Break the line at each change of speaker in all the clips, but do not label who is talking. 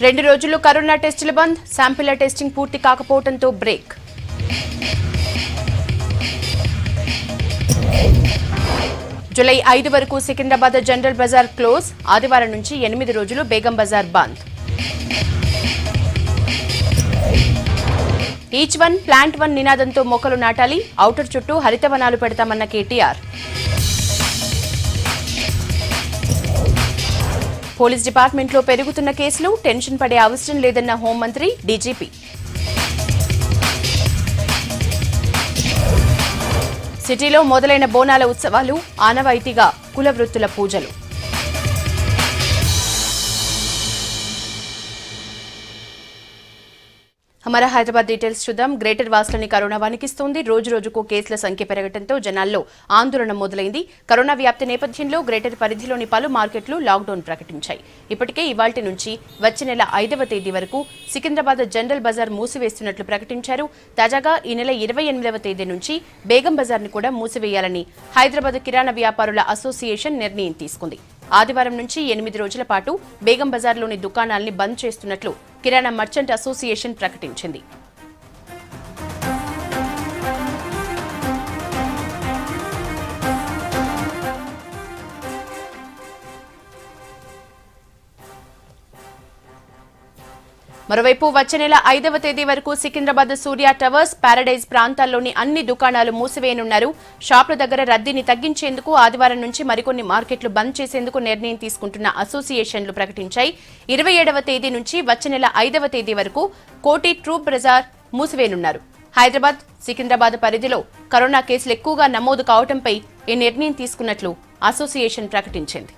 2 రోజులు కరోనా టెస్టులు బంద్, శాంపిళ్ల టెస్టింగ్ పూర్తి కాకపోవడంతో బ్రేక్. జూలై 5 వరకు సికింద్రాబాద్ జనరల్ బజార్ క్లోజ్, ఆదివారం నుంచి 8 రోజులు బేగం బజార్ బంద్. ఈచ్ వన్ ప్లాంట్ వన్ నినాదంతో మొక్కలు నాటాలి, ఔటర్ చుట్టూ హరితవనాలు పెడతామన్న కేటీఆర్. పోలీస్ డిపార్ట్మెంట్లో పెరుగుతున్న కేసులు, టెన్షన్ పడే అవసరం లేదన్న హోంమంత్రి, డీజీపీ. సిటీలో మొదలైన బోనాల ఉత్సవాలు, ఆనవాయితీగా కుల వృత్తుల పూజలు. हमारा హైదరాబాద్ డీటెయిల్స్ చూద్దాం. గ్రేటర్ వాస్లోని కరోనా వణికిస్తోంది. రోజు రోజుకు కేసుల సంఖ్య పెరగడంతో జనాల్లో ఆందోళన మొదలైంది. కరోనా వ్యాప్తి నేపథ్యంలో గ్రేటర్ పరిధిలోని పలు మార్కెట్లు లాక్డౌన్ ప్రకటించాయి. ఇప్పటికే ఇవాల్టి నుంచి వచ్చే నెల 5వ తేదీ వరకు సికింద్రాబాద్ జనరల్ బజార్ మూసివేస్తున్నట్లు ప్రకటించారు. తాజాగా ఈ నెల 28వ తేదీ నుంచి బేగం బజార్ని కూడా మూసివేయాలని హైదరాబాద్ కిరాణా వ్యాపారుల అసోసియేషన్ నిర్ణయం తీసుకుంది. ఆదివారం నుంచి 8 రోజుల పాటు బేగం బజార్లోని దుకాణాల్ని బంద్ చేస్తున్నట్లు కిరాణా మర్చెంట్ అసోసియేషన్ ప్రకటించింది. మరోవైపు వచ్చే నెల 5వ తేదీ వరకు సికింద్రాబాద్ సూర్య టవర్స్, పారడైజ్ ప్రాంతాల్లోని అన్ని దుకాణాలు మూసివేయనున్నారు. షాపుల దగ్గర రద్దీని తగ్గించేందుకు ఆదివారం నుంచి మరికొన్ని మార్కెట్లు బంద్ చేసేందుకు నిర్ణయం తీసుకుంటున్న అసోసియేషన్లు ప్రకటించాయి. 27వ తేదీ నుంచి వచ్చే నెల 5వ తేదీ వరకు కోటి ట్రూప్ బజార్ మూసివేయనున్నారు. హైదరాబాద్, సికింద్రాబాద్ పరిధిలో కరోనా కేసులు ఎక్కువగా నమోదు కావడంపై ఈ నిర్ణయం తీసుకున్నట్లు అసోసియేషన్ ప్రకటించింది.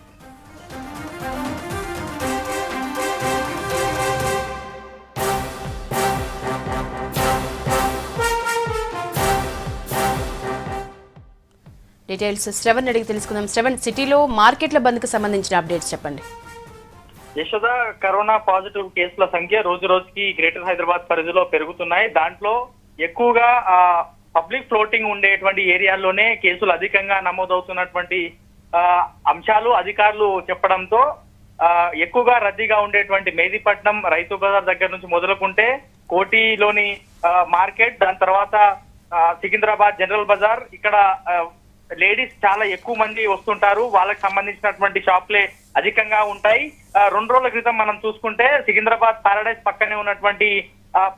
డీటెయిల్స్ శ్రవణ్ అడిగి తెలుసుకుందాం. శ్రవణ్, సిటీలో మార్కెట్ల బంద్ కు సంబంధించిన అప్డేట్స్ చెప్పండి.
యశోద, కరోనా పాజిటివ్ కేసుల సంఖ్య రోజు రోజుకి గ్రేటర్ హైదరాబాద్ పరిధిలో పెరుగుతున్నాయి. దాంట్లో ఎక్కువగా పబ్లిక్ ఫ్లోటింగ్ ఉండేటువంటి ఏరియాల్లోనే కేసులు అధికంగా నమోదవుతున్నటువంటి అంశాలు అధికారులు చెప్పడంతో ఎక్కువగా రద్దీగా ఉండేటువంటి మేదీపట్నం రైతు బజార్ దగ్గర నుంచి మొదలుకుంటే కోటిలోని మార్కెట్, దాని తర్వాత సికింద్రాబాద్ జనరల్ బజార్, ఇక్కడ లేడీస్ చాలా ఎక్కువ మంది వస్తుంటారు. వాళ్ళకి సంబంధించినటువంటి షాప్లే అధికంగా ఉంటాయి. 2 రోజుల క్రితం మనం చూసుకుంటే సికింద్రాబాద్ పారడైజ్ పక్కనే ఉన్నటువంటి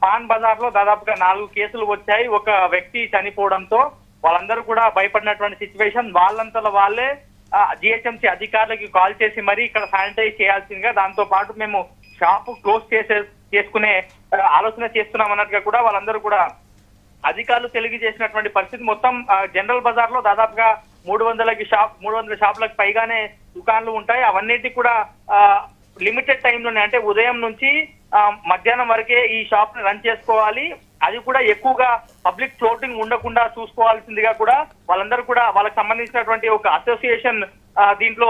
పాన్ బజార్ లో దాదాపుగా 4 కేసులు వచ్చాయి. ఒక వ్యక్తి చనిపోవడంతో వాళ్ళందరూ కూడా భయపడినటువంటి సిచ్యువేషన్. వాళ్ళంతలో వాళ్ళే జిహెచ్ఎంసీ అధికారులకి కాల్ చేసి మరి ఇక్కడ శానిటైజ్ చేయాల్సిందిగా, దాంతో పాటు మేము షాప్ క్లోజ్ చేసుకునే ఆలోచన చేస్తున్నాం అన్నట్టుగా కూడా వాళ్ళందరూ కూడా అధికారులు తెలియజేసినటువంటి పరిస్థితి. మొత్తం జనరల్ బజార్ లో దాదాపుగా 300 షాపులకు పైగానే దుకాణాలు ఉంటాయి. అవన్నిటి కూడా లిమిటెడ్ టైంలోనే, అంటే ఉదయం నుంచి మధ్యాహ్నం వరకే ఈ షాప్ ని రన్ చేసుకోవాలి. అది కూడా ఎక్కువగా పబ్లిక్ ఫ్లోటింగ్ ఉండకుండా చూసుకోవాల్సిందిగా కూడా వాళ్ళందరూ కూడా వాళ్ళకి సంబంధించినటువంటి ఒక అసోసియేషన్ దీంట్లో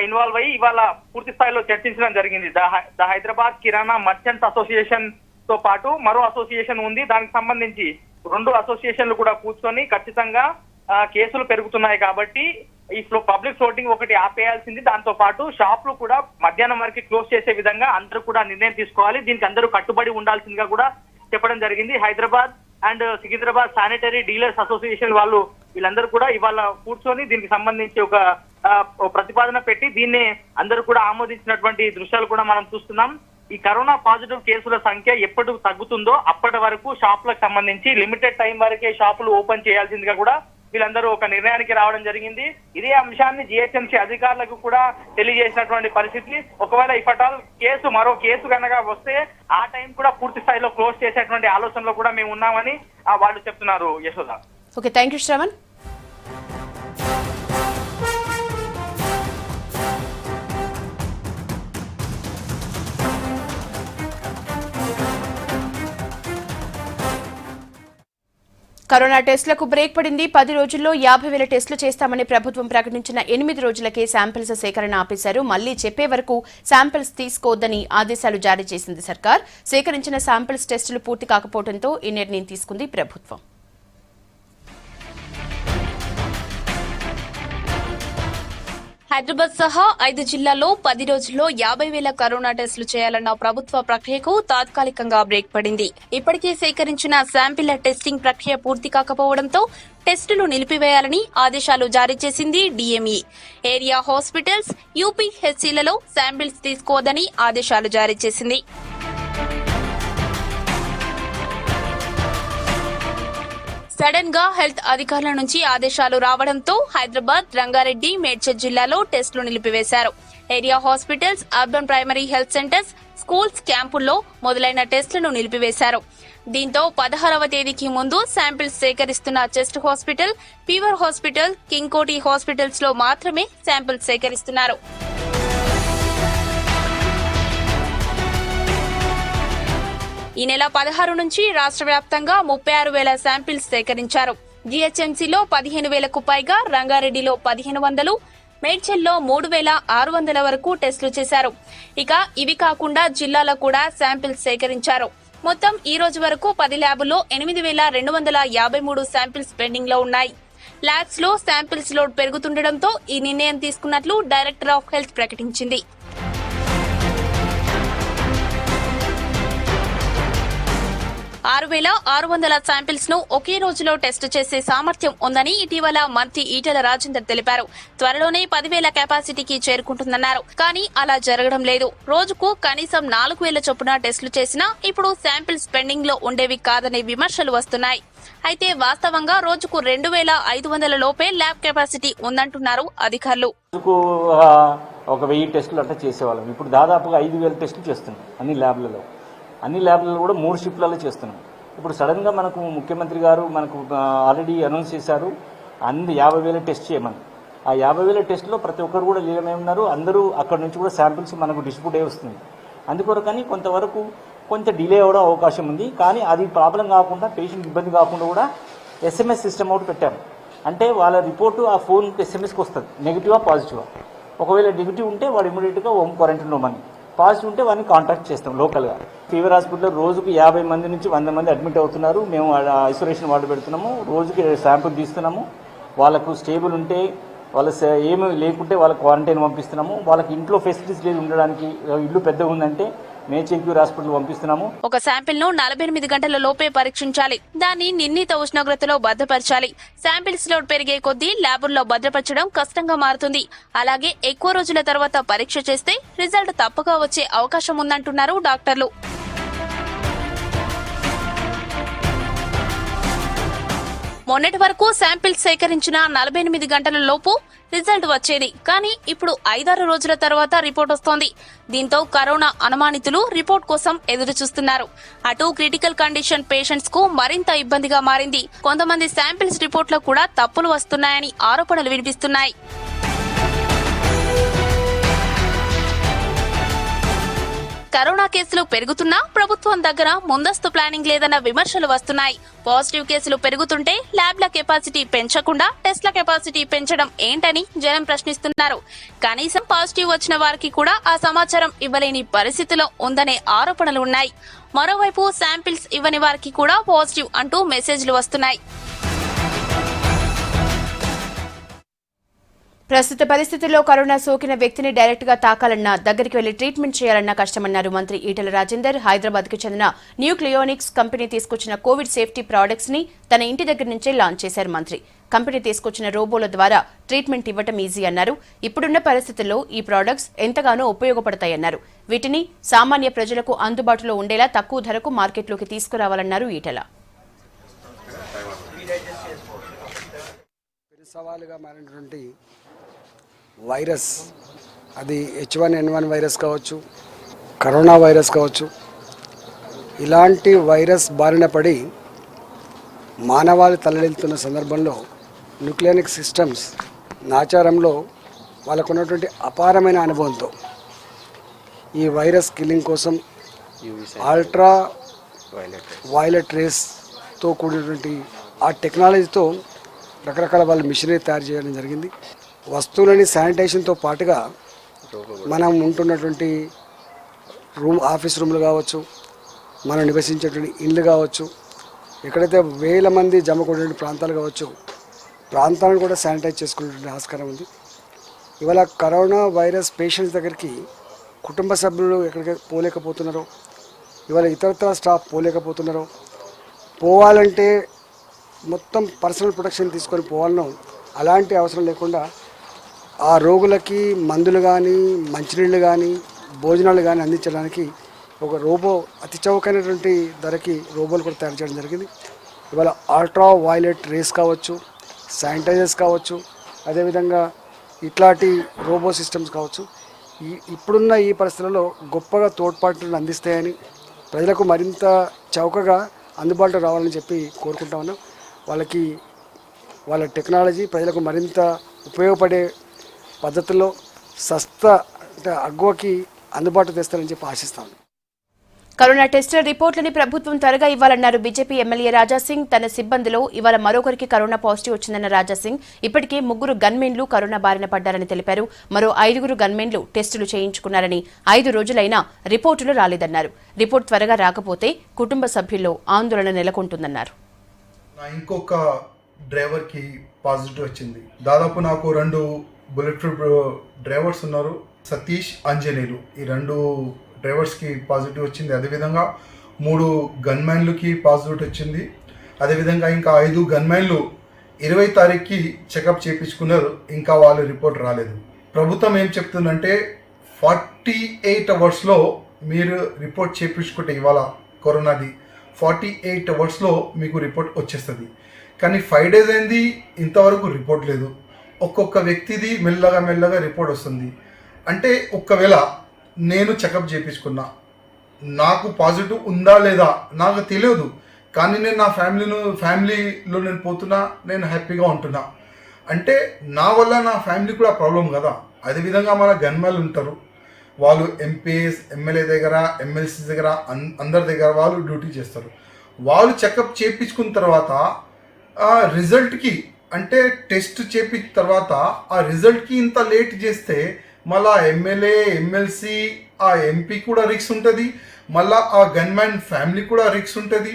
ఇన్వాల్వ్ అయ్యి ఇవాళ పూర్తి స్థాయిలో చర్చించడం జరిగింది. The Hyderabad kirana merchants association తో పాటు మరో అసోసియేషన్ ఉంది. దానికి సంబంధించి 2 అసోసియేషన్లు కూడా కూర్చొని ఖచ్చితంగా కేసులు పెరుగుతున్నాయి కాబట్టి ఈ పబ్లిక్ ఫ్లోటింగ్ ఒకటి ఆపేయాల్సింది, దాంతో పాటు షాపులు కూడా మధ్యాహ్నం వరకు క్లోజ్ చేసే విధంగా అందరూ కూడా నిర్ణయం తీసుకోవాలి. దీనికి అందరూ కట్టుబడి ఉండాల్సిందిగా కూడా చెప్పడం జరిగింది. Hyderabad and Secunderabad sanitary dealers association వాళ్ళు వీళ్ళందరూ కూడా ఇవాళ కూర్చొని దీనికి సంబంధించి ఒక ప్రతిపాదన పెట్టి దీన్ని అందరూ కూడా ఆమోదించినటువంటి దృశ్యాలు కూడా మనం చూస్తున్నాం. ఈ కరోనా పాజిటివ్ కేసుల సంఖ్య ఎప్పుడు తగ్గుతుందో అప్పటి వరకు షాపులకు సంబంధించి లిమిటెడ్ టైం వరకే షాపులు ఓపెన్ చేయాల్సిందిగా కూడా వీళ్ళందరూ ఒక నిర్ణయానికి రావడం జరిగింది. ఇదే అంశాన్ని జిహెచ్ఎంసీ అధికారులకు కూడా తెలియజేసినటువంటి పరిస్థితి. ఒకవేళ ఇఫటాల్ మరో కేసు కనుక వస్తే ఆ టైం కూడా పూర్తి స్థాయిలో క్లోజ్ చేసేటువంటి ఆలోచనలో కూడా మేము ఉన్నామని వాళ్ళు చెప్తున్నారు. Yashoda.
Okay, thank you Shravan. Corona టెస్టులకు బ్రేక్ పడింది. 10 రోజుల్లో 50,000 టెస్టులు చేస్తామని ప్రభుత్వం ప్రకటించిన 8 రోజులకే శాంపిల్స్ సేకరణ ఆపేశారు. మళ్లీ చెప్పే వరకు శాంపిల్స్ తీసుకోవద్దని ఆదేశాలు జారీ చేసింది సర్కార్. సేకరించిన శాంపిల్స్ టెస్టులు పూర్తి కాకపోవడంతో ఈ నిర్ణయం తీసుకుంది ప్రభుత్వం.
హైదరాబాద్ సహా 5 జిల్లాల్లో 10 రోజుల్లో 50,000 కరోనా టెస్టులు చేయాలన్న ప్రభుత్వ ప్రక్రియకు తాత్కాలికంగా బ్రేక్ పడింది. ఇప్పటికే సేకరించిన శాంపిళ్ల టెస్టింగ్ ప్రక్రియ పూర్తి కాకపోవడంతో టెస్టులు నిలిపివేయాలని ఆదేశాలు జారీ చేసింది డీఎంఈ. ఏరియా హాస్పిటల్స్, యూపీహెచ్సీలలో శాంపిల్స్ తీసుకోవద్దని ఆదేశాలు జారీ చేసింది. సడన్ గా హెల్త్ అధికారుల నుంచి ఆదేశాలు రావడంతో హైదరాబాద్, రంగారెడ్డి, మేడ్చల్ జిల్లాలో టెస్టులు నిలిపివేశారు. Area hospitals, urban primary health centres, schools, క్యాంపుల్లో మొదలైన టెస్టులను నిలిపివేశారు. దీంతో 16వ తేదీకి ముందు శాంపిల్స్ సేకరిస్తున్న chest hospital, fever hospital, King Koti hospitals లో మాత్రమే శాంపిల్స్ సేకరిస్తున్నారు. ఈ నెల 16 నుంచి రాష్ట్ర వ్యాప్తంగా 36,000 శాంపిల్స్ సేకరించారు. జీహెచ్ఎంసీలో 15,000కు పైగా, రంగారెడ్డిలో 1,500, మేడ్చల్లో 3,600 వరకు టెస్టులు చేశారు. ఇక ఇవి కాకుండా జిల్లాలో కూడా శాంపిల్స్ సేకరించారు. మొత్తం ఈ రోజు వరకు 10 ల్యాబుల్లో 8,253 శాంపిల్స్ పెండింగ్ లో ఉన్నాయి. ల్యాబ్స్ లో శాంపిల్స్ లోడ్ పెరుగుతుండటంతో ఈ నిర్ణయం తీసుకున్నట్లు డైరెక్టర్ ఆఫ్ హెల్త్ ప్రకటించింది. 6,600 శాంపిల్స్ ను ఒకే రోజులో టెస్ట్ చేసే సామర్థ్యం ఉందని ఇటీవల మంత్రి ఈటెల రాజేందర్ తెలిపారు. త్వరలోనే 10,000 కెపాసిటీకి చేరుకుంటుందన్నారు. కానీ అలా జరగడం లేదు. రోజుకు కనీసం 4,000 చొప్పున టెస్టులు చేసినా ఇప్పుడు శాంపిల్స్ పెండింగ్ లో ఉండేవి కాదనే విమర్శలు వస్తున్నాయి. అయితే వాస్తవంగా రోజుకు 2,500 లోపే ల్యాబ్ కెపాసిటీ ఉందంటున్నారు అధికారులు.
ఒక 1000 టెస్టులు అట్లా చేసేవాళ్ళం. ఇప్పుడు దాదాపుగా 5,000 టెస్టులు చేస్తున్నాం అన్ని ల్యాబ్లలో. అన్ని ల్యాబ్లలో కూడా 3 షిఫ్ట్లలో చేస్తున్నాం. ఇప్పుడు సడన్గా మనకు ముఖ్యమంత్రి గారు మనకు ఆల్రెడీ అనౌన్స్ చేశారు అన్ని 50,000 టెస్ట్ చేయమని. ఆ 50,000 టెస్టులో ప్రతి ఒక్కరు కూడా లీనమేమన్నారు. అందరూ అక్కడ నుంచి కూడా శాంపిల్స్ మనకు డిస్ట్రిబ్యూట్ అయి వస్తుంది. అందుకొరకని కొంతవరకు కొంత డిలే అవ్వడం అవకాశం ఉంది. కానీ అది ప్రాబ్లం కాకుండా, పేషెంట్ ఇబ్బంది కాకుండా కూడా ఎస్ఎంఎస్ సిస్టమ్ ఒకటి పెట్టాము. అంటే వాళ్ళ రిపోర్టు ఆ ఫోన్ ఎస్ఎంఎస్కి వస్తుంది, నెగిటివా పాజిటివా. ఒకవేళ నెగిటివ్ ఉంటే వాడు ఇమీడియట్గా హోమ్ క్వారంటైన్లో మని, పాజిటివ్ ఉంటే వాడిని కాంటాక్ట్ చేస్తాం లోకల్గా. ఫీవర్ హాస్పిటల్లో రోజుకు 50 మంది నుంచి 100 మంది అడ్మిట్ అవుతున్నారు. మేము ఐసోలేషన్ వార్డు పెడుతున్నాము. రోజుకి శాంపుల్ తీస్తున్నాము. వాళ్ళకు స్టేబుల్ ఉంటే, వాళ్ళ ఏమి లేకుంటే వాళ్ళకి క్వారంటైన్ పంపిస్తున్నాము. వాళ్ళకి ఇంట్లో ఫెసిలిటీస్ లేదు ఉండడానికి, ఇల్లు పెద్దగా ఉందంటే మేడ్చల్ హాస్పిటల్ పంపిస్తున్నాము.
ఒక శాంపిల్ ను 48 గంటల లోపే పరీక్షించాలి. దాన్ని నిర్ణీత ఉష్ణోగ్రతలో భద్రపరచాలి. శాంపిల్స్ లోడ్ పెరిగే కొద్దీ ల్యాబుల్లో భద్రపరచడం కష్టంగా మారుతుంది. అలాగే ఎక్కువ రోజుల తర్వాత పరీక్ష చేస్తే రిజల్ట్ తప్పగా వచ్చే అవకాశం ఉందంటున్నారు డాక్టర్లు. మొన్నటి వరకు శాంపిల్స్ సేకరించిన 48 గంటల లోపు రిజల్ట్ వచ్చేది. కానీ ఇప్పుడు 5-6 రోజుల తర్వాత రిపోర్ట్ వస్తోంది. దీంతో కరోనా అనుమానితులు రిపోర్ట్ కోసం ఎదురు చూస్తున్నారు. అటు క్రిటికల్ కండిషన్ పేషెంట్స్ కు మరింత ఇబ్బందిగా మారింది. కొంతమంది శాంపిల్స్ రిపోర్ట్లో కూడా తప్పులు వస్తున్నాయని ఆరోపణలు వినిపిస్తున్నాయి. కరోనా కేసులు పెరుగుతున్నా ప్రభుత్వం దగ్గర ముందస్తు ప్లానింగ్ లేదన్న విమర్శలు వస్తున్నాయి. పాజిటివ్ కేసులు పెరుగుతుంటే ల్యాబ్ల కెపాసిటీ పెంచకుండా టెస్ట్ల కెపాసిటీ పెంచడం ఏంటని జనం ప్రశ్నిస్తున్నారు. కనీసం పాజిటివ్ వచ్చిన వారికి కూడా ఆ సమాచారం ఇవ్వలేని పరిస్థితిలో ఉందనే ఆరోపణలు ఉన్నాయి. మరోవైపు శాంపిల్స్ ఇవ్వని వారికి కూడా పాజిటివ్ అంటూ మెసేజ్లు వస్తున్నాయి.
ప్రస్తుత పరిస్థితుల్లో కరోనా సోకిన వ్యక్తిని డైరెక్ట్ గా తాకాలన్నా, దగ్గరికి వెళ్లి ట్రీట్మెంట్ చేయాలన్నా కష్టమన్నారు మంత్రి ఈటెల రాజేందర్. హైదరాబాద్ కు చెందిన న్యూ క్లియోనిక్స్ కంపెనీ తీసుకొచ్చిన కోవిడ్ సేఫ్టీ ప్రొడక్ట్స్ ని తన ఇంటి దగ్గర నుంచే లాంచ్ చేశారు మంత్రి. కంపెనీ తీసుకొచ్చిన రోబోల ద్వారా ట్రీట్మెంట్ ఇవ్వటం ఈజీ అన్నారు. ఇప్పుడున్న పరిస్థితుల్లో ఈ ప్రొడక్ట్స్ ఎంతగానో ఉపయోగపడతాయన్నారు. వీటిని సామాన్య ప్రజలకు అందుబాటులో ఉండేలా తక్కువ ధరకు మార్కెట్లోకి తీసుకురావాలన్నారు ఈటెల.
వైరస్, అది H1N1 వైరస్ కావచ్చు, కరోనా వైరస్ కావచ్చు, ఇలాంటి వైరస్ బారిన పడి మానవాళి తల్లడిల్లుతున్న సందర్భంలో న్యూక్లియనిక్ సిస్టమ్స్ నాచారంలో వాళ్ళకున్నటువంటి అపారమైన అనుభవంతో ఈ వైరస్ కిల్లింగ్ కోసం అల్ట్రా వైలెట్ రేస్తో కూడినటువంటి ఆ టెక్నాలజీతో రకరకాల వాళ్ళ మిషనరీ తయారు చేయడం జరిగింది. వస్తువులని శానిటేషన్తో పాటుగా మనం ఉంటున్నటువంటి ఆఫీస్ రూమ్లు కావచ్చు, మనం నివసించేటువంటి ఇళ్ళు కావచ్చు, ఎక్కడైతే వేల మంది జమ కూడిన ప్రాంతాలు కావచ్చు, ప్రాంతాలను కూడా శానిటైజ్ చేసుకునేటువంటి ఆస్కారం ఉంది. ఇవాళ కరోనా వైరస్ పేషెంట్స్ దగ్గరికి కుటుంబ సభ్యులు ఎక్కడికి పోలేకపోతున్నారో, ఇవాళ ఇతరత్ర స్టాఫ్ పోలేకపోతున్నారో, పోవాలంటే మొత్తం పర్సనల్ ప్రొటెక్షన్ తీసుకొని పోవాలనో అలాంటి అవసరం లేకుండా ఆ రోగులకి మందులు కానీ, మంచినీళ్ళు కానీ, భోజనాలు కానీ అందించడానికి ఒక రోబో అతి చౌకైనటువంటి ధరకి రోబోలు కూడా తయారు చేయడం జరిగింది. ఇవాళ అల్ట్రా వైలెట్ రేస్ కావచ్చు, శానిటైజర్స్ కావచ్చు, అదేవిధంగా ఇట్లాంటి రోబో సిస్టమ్స్ కావచ్చు, ఇప్పుడున్న ఈ పరిస్థితులలో గొప్పగా తోడ్పాటును అందిస్తాయని, ప్రజలకు మరింత చౌకగా అందుబాటులో రావాలని చెప్పి కోరుకుంటా ఉన్నాం. వాళ్ళ టెక్నాలజీ ప్రజలకు మరింత ఉపయోగపడే పద్ధతుల్లో అంటే అగ్గువకి అందుబాటు తెస్తారని చెప్పి ఆశిస్తాను.
కరోనా టెస్టుల రిపోర్టులని ప్రభుత్వం త్వరగా ఇవ్వాలన్నారు బీజేపీ ఎమ్మెల్యే రాజాసింగ్. తన సిబ్బందిలో ఇవాళ మరొకరికి కరోనా పాజిటివ్ వచ్చిందన్న రాజాసింగ్ ఇప్పటికే 3 గన్మెన్లు కరోనా బారిన పడ్డారని తెలిపారు. మరో 5 గన్మెన్లు టెస్టులు చేయించుకున్నారని, 5 రోజులైనా రిపోర్టులు రాలేదన్నారు. రిపోర్ట్ త్వరగా రాకపోతే కుటుంబ సభ్యుల్లో ఆందోళన నెలకొంటుందన్నారు.
ఇంకొక డ్రైవర్కి పాజిటివ్ వచ్చింది. దాదాపు నాకు 2 బుల్లెట్ ప్రూఫ్ డ్రైవర్స్ ఉన్నారు, సతీష్, ఆంజనేయులు. ఈ 2 డ్రైవర్స్కి పాజిటివ్ వచ్చింది. అదేవిధంగా 3 గన్మెన్లకి పాజిటివ్ వచ్చింది. అదేవిధంగా ఇంకా 5 గన్మెన్లు 20 తారీఖుకి చెకప్ చేయించుకున్నారు, ఇంకా వాళ్ళ రిపోర్ట్ రాలేదు. ప్రభుత్వం ఏం చెప్తుందంటే 48 అవర్స్లో మీరు రిపోర్ట్ చేయించుకుంటే, ఇవాళ కరోనాది 48 అవర్స్లో మీకు రిపోర్ట్ వచ్చేస్తుంది. కానీ 5 డేస్ అయింది, ఇంతవరకు రిపోర్ట్ లేదు. ఒక్కొక్క వ్యక్తిది మెల్లగా రిపోర్ట్ వస్తుంది. అంటే ఒకవేళ నేను చెకప్ చేయించుకున్నా, నాకు పాజిటివ్ ఉందా లేదా నాకు తెలియదు, కానీ నేను నా ఫ్యామిలీలో నేను పోతున్నా, నేను హ్యాపీగా ఉంటున్నా అంటే నా వల్ల నా ఫ్యామిలీ కూడా ప్రాబ్లం కదా. అదేవిధంగా మన గన్మెన్లు ఉంటారు, వాళ్ళు ఎంపీస్, ఎమ్మెల్యే దగ్గర, ఎమ్మెల్సీ దగ్గర, అందరి దగ్గర వాళ్ళు డ్యూటీ చేస్తారు. వాళ్ళు చెకప్ చేయించుకున్న తర్వాత ఆ రిజల్ట్కి, అంటే టెస్ట్ చేపించిన తర్వాత ఆ రిజల్ట్కి ఇంత లేట్ చేస్తే మళ్ళా ఎమ్మెల్యే, ఎమ్మెల్సీ, ఆ ఎంపీ కూడా రిస్క్ ఉంటుంది, మళ్ళా ఆ గన్మ్యాన్ ఫ్యామిలీ కూడా రిస్క్ ఉంటుంది.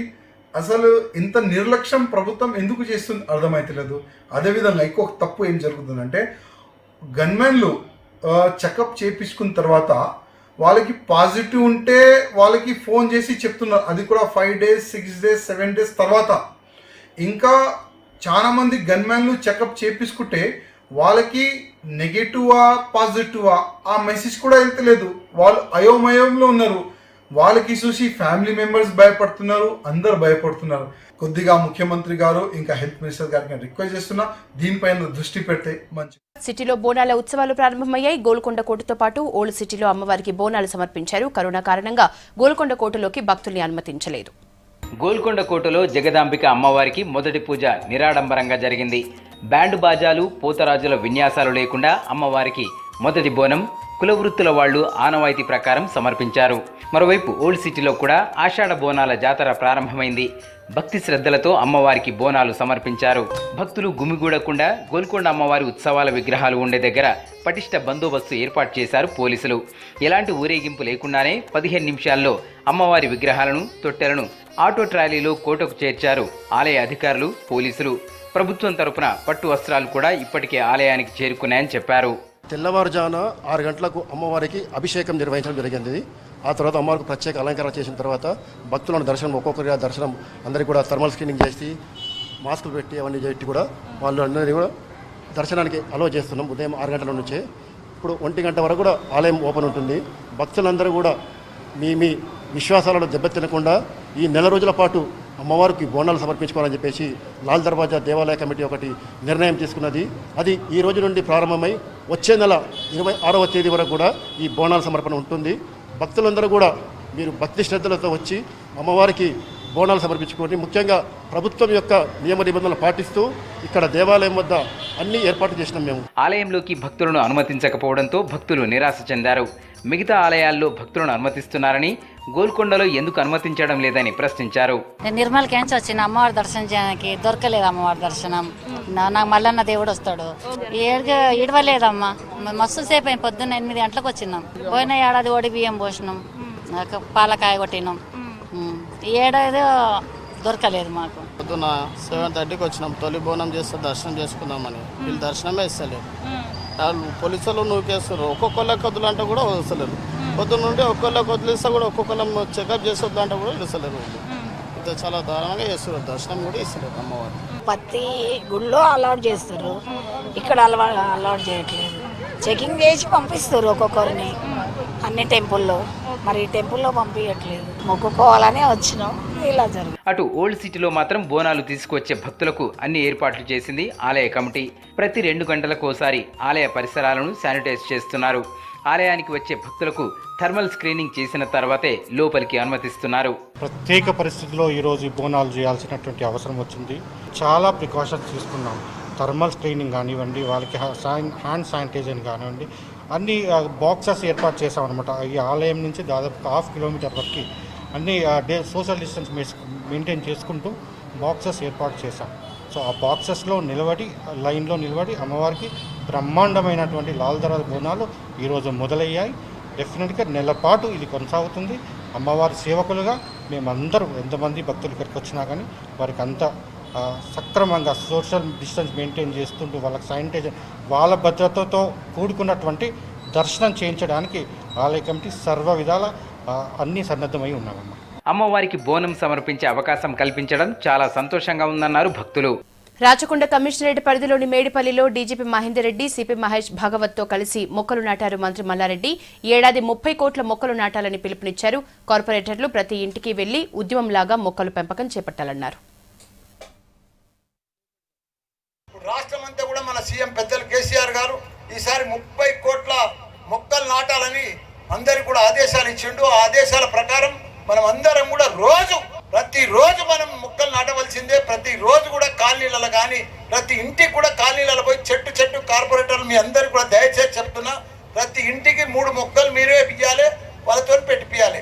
అసలు ఇంత నిర్లక్ష్యం ప్రభుత్వం ఎందుకు చేస్తుంది అర్థమవుతలేదు. అదేవిధంగా ఇంకొక తప్పు ఏం జరుగుతుందంటే, గన్మ్యాన్లు చెకప్ చేయించుకున్న తర్వాత వాళ్ళకి పాజిటివ్ ఉంటే వాళ్ళకి ఫోన్ చేసి చెప్తున్నారు, అది కూడా 5 డేస్, 6 డేస్, 7 డేస్ తర్వాత. ఇంకా చాలామంది గన్మ్యాన్లు చెకప్ చేయించుకుంటే వాళ్ళకి నెగిటివా పాజిటివా ఆ మెసేజ్ కూడా వెళ్తలేదు, వాళ్ళు అయోమయంలో ఉన్నారు. వాళ్ళకి చూసి ఫ్యామిలీ మెంబర్స్ భయపడుతున్నారు, అందరు భయపడుతున్నారు. కొద్దిగా ముఖ్యమంత్రి గారు ఇంకా హెల్త్ మినిస్టర్ గారికి రిక్వెస్ట్ చేస్తున్నా, దీనిపైన దృష్టి పెడితే మంచి.
సిటీలో బోనాల ఉత్సవాలు ప్రారంభమయ్యాయి. గోల్కొండ కోటతో పాటు ఓల్డ్ సిటీలో అమ్మవారికి బోనాలు సమర్పించారు. కరోనా కారణంగా గోల్కొండ కోటలోకి భక్తుల్ని అనుమతించలేదు.
గోల్కొండ కోటలో జగదాంబిక అమ్మవారికి మొదటి పూజ నిరాడంబరంగా జరిగింది. బ్యాండ్ బాజాలు, పోతరాజుల విన్యాసాలు లేకుండా అమ్మవారికి మొదటి బోనం కులవృత్తుల వాళ్లు ఆనవాయితీ ప్రకారం సమర్పించారు. మరోవైపు ఓల్డ్ సిటీలో కూడా ఆషాఢ బోనాల జాతర ప్రారంభమైంది. భక్తి శ్రద్ధలతో అమ్మవారికి బోనాలు సమర్పించారు. భక్తులు గుమిగూడకుండా గోల్కొండ అమ్మవారి ఉత్సవాల విగ్రహాలు ఉండే దగ్గర పటిష్ట బందోబస్తు ఏర్పాటు చేశారు పోలీసులు. ఎలాంటి ఊరేగింపు లేకుండానే 15 నిమిషాల్లో అమ్మవారి విగ్రహాలను, తొట్టెలను ఆటో ట్రాలీలో కోటకు చేర్చారు ఆలయ అధికారులు, పోలీసులు. ప్రభుత్వం తరపున పట్టు వస్త్రాలు కూడా ఇప్పటికే ఆలయానికి చేరుకున్నాయని చెప్పారు.
తెల్లవారుజామున 6 గంటలకు అమ్మవారికి అభిషేకం నిర్వహించడం జరిగింది. ఆ తర్వాత అమ్మవారికి ప్రత్యేక అలంకరణ చేసిన తర్వాత భక్తులను దర్శనం, ఒక్కొక్కరిగా దర్శనం అందరికీ కూడా థర్మల్ స్క్రీనింగ్ చేసి మాస్కులు పెట్టి అవన్నీ చేసి కూడా వాళ్ళు అందరినీ కూడా దర్శనానికి అలో చేస్తున్నాం. ఉదయం 6 గంటల నుంచి ఇప్పుడు 1 గంట వరకు కూడా ఆలయం ఓపెన్ ఉంటుంది. భక్తులందరూ కూడా మీ విశ్వాసాలను దెబ్బతినకుండా ఈ నెల రోజుల పాటు అమ్మవారికి బోనాలు సమర్పించుకోవాలని చెప్పేసి లాల్ దర్వాజా దేవాలయ కమిటీ ఒకటి నిర్ణయం తీసుకున్నది. అది ఈ రోజు నుండి ప్రారంభమై వచ్చే నెల 26వ తేదీ వరకు కూడా ఈ బోనాల సమర్పణ ఉంటుంది. భక్తులందరూ కూడా మీరు భక్తి శ్రద్ధలతో వచ్చి అమ్మవారికి బోనాలు సమర్పించుకోండి. ముఖ్యంగా ప్రభుత్వం యొక్క నియమ నిబంధనలు పాటిస్తూ ఇక్కడ దేవాలయం వద్ద అన్ని ఏర్పాట్లు చేసినాం మేము.
ఆలయంలోకి భక్తులను అనుమతించకపోవడంతో భక్తులు నిరాశ చెందారు. మిగతా ఆలయాల్లో భక్తులను అనుమతిస్తున్నారని, గోల్కొండలో ఎందుకు అనుమతించడం లేదని ప్రశ్నించారు.
నేను నిర్మల్ క్యాన్స్ వచ్చిన అమ్మవారి దర్శనం చేయడానికి దొరకలేదు. అమ్మవారి దర్శనం నాకు మల్లన్న దేవుడు వస్తాడు, ఇడవలేదమ్మా. మస్తు సేపు అయింది, పొద్దున్న 8 గంటలకు వచ్చినాం. పోయిన ఏడాది ఓడి బియ్యం పోసినాం, పాలకాయ కొట్టినాం. ఈ ఏడాది దొరకలేదు మాకు.
పొద్దున్న 7:30కి వచ్చినాం. తొలి బోనం చేస్తే దర్శనం చేసుకుందామని వీళ్ళు దర్శనమే ఇస్తలేరు. వాళ్ళు పోలీసులు నూకేస్తారు. ఒక్కొక్కళ్ళకి వద్దులంటే కూడా వదలలేరు. పొద్దున్న నుండి ఒక్కొక్కళ్ళకి వదిలేస్తే కూడా ఒక్కొక్కళ్ళం చెకప్ చేసి వద్దంటే కూడా వదలలేరు. ఇంత చాలా దారుణంగా చేస్తారు. దర్శనం కూడా ఇస్తారు అమ్మవారు.
ప్రతి గుళ్ళో అలౌట్ చేస్తారు, ఇక్కడ అలౌట్ చేయట్లేదు. చెకింగ్ చేసి పంపిస్తారు ఒక్కొక్కరిని అన్ని టెంపుల్లో. మరి టెంపుల్లో పంపించట్లేదు. మొక్కుకోవాలని వచ్చినాం, ఇలా జరుగుతుంది.
అటు ఓల్డ్ సిటీలో మాత్రం బోనాలు తీసుకువచ్చే భక్తులకు అన్ని ఏర్పాట్లు చేసింది ఆలయ కమిటీ. ప్రతి 2 గంటలకోసారి ఆలయ పరిసరాలను శానిటైజ్ చేస్తున్నారు. ఆలయానికి వచ్చే భక్తులకు థర్మల్ స్క్రీనింగ్ చేసిన తర్వాతే లోపలికి అనుమతిస్తున్నారు.
ప్రత్యేక పరిస్థితుల్లో ఈరోజు ఈ బోనాలు చేయాల్సినటువంటి అవసరం వచ్చింది. చాలా ప్రికాషన్స్ తీసుకున్నాం. థర్మల్ స్క్రీనింగ్ కానివ్వండి, వాళ్ళకి హ్యాండ్ శానిటైజర్ కానివ్వండి, అన్ని బాక్సెస్ ఏర్పాటు చేసామన్నమాట. ఈ ఆలయం నుంచి దాదాపు 1/2 కిలోమీటర్ వరకు అన్ని సోషల్ డిస్టెన్స్ మెయింటైన్ చేసుకుంటూ బాక్సెస్ ఏర్పాటు చేశాం. సో ఆ బాక్సెస్లో లైన్లో నిలబడి అమ్మవారికి బ్రహ్మాండమైనటువంటి లాల్ దర్వాజా బోనాలు ఈరోజు మొదలయ్యాయి. డెఫినెట్గా నెల పాటు ఇది కొనసాగుతుంది. అమ్మవారి సేవకులుగా మేమందరూ ఎంతమంది భక్తులు ఇక్కడికి వచ్చినా కానీ వారికి అంతా సక్రమంగా సోషల్ డిస్టెన్స్ మెయింటైన్ చేస్తుంటూ వాళ్ళకి శానిటైజర్, వాళ్ళ భద్రతతో కూడుకున్నటువంటి దర్శనం చేయించడానికి ఆలయ కమిటీ సర్వ విధాల అన్ని సన్నద్ధమై ఉన్నామమ్మా.
అమ్మవారికి బోనం సమర్పించే అవకాశం కల్పించడం చాలా సంతోషంగా ఉందన్నారు భక్తులు.
రాచకొండ కమిషనరేట్ పరిధిలోని మేడిపల్లిలో డీజీపీ మహేందర్ రెడ్డి, సిపి మహేష్ భాగవత్తో కలిసి మొక్కలు నాటారు మంత్రి మల్లారెడ్డి. ఈ ఏడాది 30 కోట్ల మొక్కలు నాటాలని పిలుపునిచ్చారు. కార్పొరేటర్లు ప్రతి ఇంటికి వెళ్లి ఉద్యమంలాగా మొక్కలు పెంపకం చేపట్టాలన్నారు.
రాష్ట్రమంతా కూడా మన సీఎం పెద్దలు కేసీఆర్ గారు ఈసారి 30 కోట్ల మొక్కలు నాటాలని అందరికి కూడా ఆదేశాలు ఇచ్చిండు. ఆ ఆదేశాల ప్రకారం మనం అందరం కూడా ప్రతిరోజు మనం మొక్కలు నాటవలసిందే. ప్రతిరోజు కూడా కాలనీలలో కానీ ప్రతి ఇంటికి కూడా కాలనీలలో పోయి చెట్టు కార్పొరేటర్లు మీ అందరికి కూడా దయచేసి చెప్తున్నా, ప్రతి ఇంటికి 3 మొక్కలు మీరే ఇయ్యాలి, వాళ్ళతో పెట్టిపియాలి.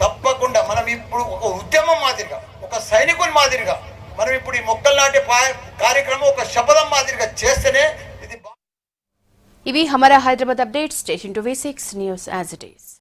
తప్పకుండా మనం ఇప్పుడు ఒక ఉద్యమం మాదిరిగా, ఒక సైనికుని మాదిరిగా మనం ఇప్పుడు ఈ మొక్కలు నాటే కార్యక్రమం ఒక శపథం మాదిరిగా చేస్తేనే ఇది.
ఇవి Hamara Hyderabad updates. Station to V6 news as it is.